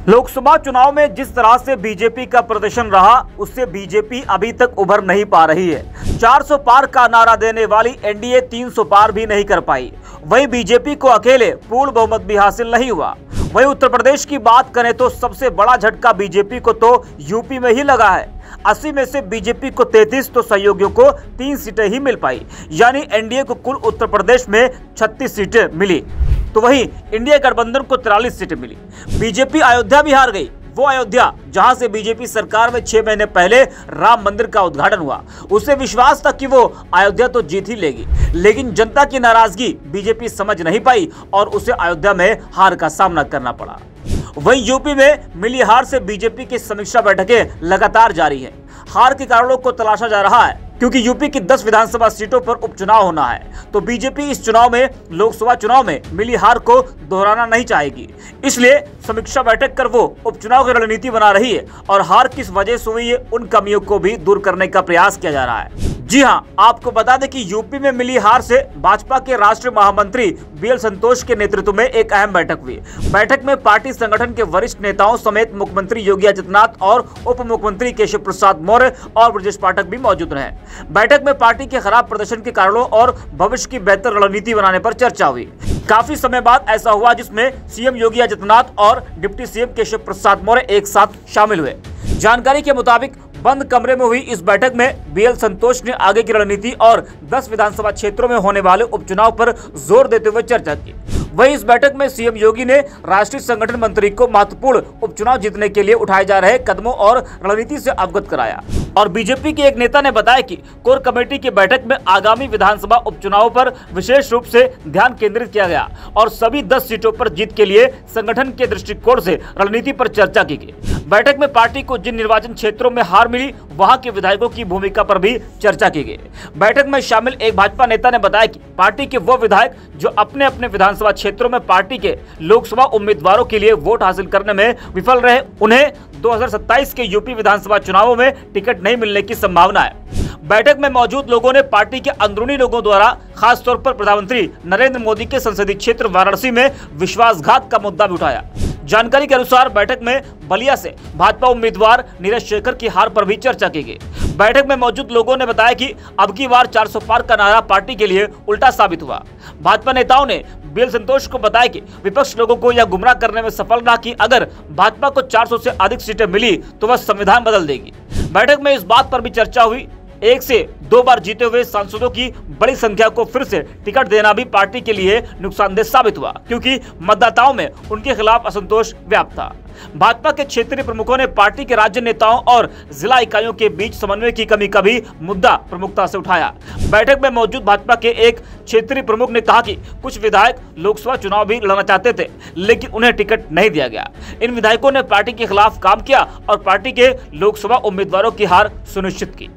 लोकसभा चुनाव में जिस तरह से बीजेपी का प्रदर्शन रहा, उससे बीजेपी अभी तक उभर नहीं पा रही है। 400 पार का नारा देने वाली एनडीए 300 पार भी नहीं कर पाई। वहीं बीजेपी को अकेले पूर्ण बहुमत भी हासिल नहीं हुआ। वहीं उत्तर प्रदेश की बात करें तो सबसे बड़ा झटका बीजेपी को तो यूपी में ही लगा है। 80 में से बीजेपी को 33 तो सहयोगियों को 3 सीटें ही मिल पाई, यानी एनडीए को कुल उत्तर प्रदेश में 36 सीटें मिली, तो वहीं इंडिया गठबंधन को 43 सीटें मिली। बीजेपी अयोध्या भी हार गई। वो अयोध्या जहां से बीजेपी सरकार में 6 महीने पहले राम मंदिर का उद्घाटन हुआ, उसे विश्वास था कि वो अयोध्या तो जीत ही लेगी, लेकिन जनता की नाराजगी बीजेपी समझ नहीं पाई और उसे अयोध्या में हार का सामना करना पड़ा। वहीं यूपी में मिली हार से बीजेपी की समीक्षा बैठकें लगातार जारी है। हार के कारणों को तलाशा जा रहा है, क्योंकि यूपी की 10 विधानसभा सीटों पर उपचुनाव होना है, तो बीजेपी इस चुनाव में लोकसभा चुनाव में मिली हार को दोहराना नहीं चाहेगी। इसलिए समीक्षा बैठक कर वो उपचुनाव की रणनीति बना रही है और हार किस वजह से हुई है, उन कमियों को भी दूर करने का प्रयास किया जा रहा है। जी हां, आपको बता दें कि यूपी में मिली हार से भाजपा के राष्ट्रीय महामंत्री बीएल संतोष के नेतृत्व में एक अहम बैठक हुई। बैठक में पार्टी संगठन के वरिष्ठ नेताओं समेत मुख्यमंत्री योगी आदित्यनाथ और उप मुख्यमंत्री केशव प्रसाद मौर्य और ब्रजेश पाठक भी मौजूद रहे। बैठक में पार्टी के खराब प्रदर्शन के कारणों और भविष्य की बेहतर रणनीति बनाने पर चर्चा हुई। काफी समय बाद ऐसा हुआ जिसमें सीएम योगी आदित्यनाथ और डिप्टी सीएम केशव प्रसाद मौर्य एक साथ शामिल हुए। जानकारी के मुताबिक बंद कमरे में हुई इस बैठक में बीएल संतोष ने आगे की रणनीति और 10 विधानसभा क्षेत्रों में होने वाले उपचुनाव पर जोर देते हुए चर्चा की। वहीं इस बैठक में सीएम योगी ने राष्ट्रीय संगठन मंत्री को महत्वपूर्ण उपचुनाव जीतने के लिए उठाए जा रहे कदमों और रणनीति से अवगत कराया। और बीजेपी के एक नेता ने बताया कि कोर कमेटी की बैठक में आगामी विधानसभा उपचुनावों पर विशेष रूप से ध्यान केंद्रित किया गया और सभी 10 सीटों पर जीत के लिए संगठन के दृष्टिकोण से रणनीति पर चर्चा की गई। बैठक में पार्टी को जिन निर्वाचन क्षेत्रों में हार मिली, वहां के विधायकों की भूमिका पर भी चर्चा की गई। बैठक में शामिल एक भाजपा नेता ने बताया कि पार्टी के वो विधायक जो अपने अपने विधानसभा क्षेत्रों में पार्टी के लोकसभा उम्मीदवारों के लिए वोट हासिल करने में विफल रहे, उन्हें 2027 के यूपी विधानसभा चुनावों में टिकट नहीं मिलने की संभावना है। बैठक में मौजूद लोगों ने पार्टी के अंदरूनी लोगों द्वारा खास तौर पर प्रधानमंत्री नरेंद्र मोदी के संसदीय क्षेत्र वाराणसी में विश्वासघात का मुद्दा भी उठाया। जानकारी के अनुसार बैठक में बलिया से भाजपा उम्मीदवार नीरज शेखर की हार पर भी चर्चा की गई। बैठक में मौजूद लोगों ने बताया कि अब की बार 400 पार का नारा पार्टी के लिए उल्टा साबित हुआ। भाजपा नेताओं ने बीएल संतोष को बताया कि विपक्ष लोगों को यह गुमराह करने में सफल रहा कि अगर भाजपा को 400 से अधिक सीटें मिली तो वह संविधान बदल देगी। बैठक में इस बात पर भी चर्चा हुई, 1 से 2 बार जीते हुए सांसदों की बड़ी संख्या को फिर से टिकट देना भी पार्टी के लिए नुकसानदेह साबित हुआ, क्योंकि मतदाताओं में उनके खिलाफ असंतोष व्याप्त था। भाजपा के क्षेत्रीय प्रमुखों ने पार्टी के राज्य नेताओं और जिला इकाइयों के बीच समन्वय की कमी का भी मुद्दा प्रमुखता से उठाया। बैठक में मौजूद भाजपा के एक क्षेत्रीय प्रमुख ने कहा कि कुछ विधायक लोकसभा चुनाव भी लड़ना चाहते थे, लेकिन उन्हें टिकट नहीं दिया गया। इन विधायकों ने पार्टी के खिलाफ काम किया और पार्टी के लोकसभा उम्मीदवारों की हार सुनिश्चित की।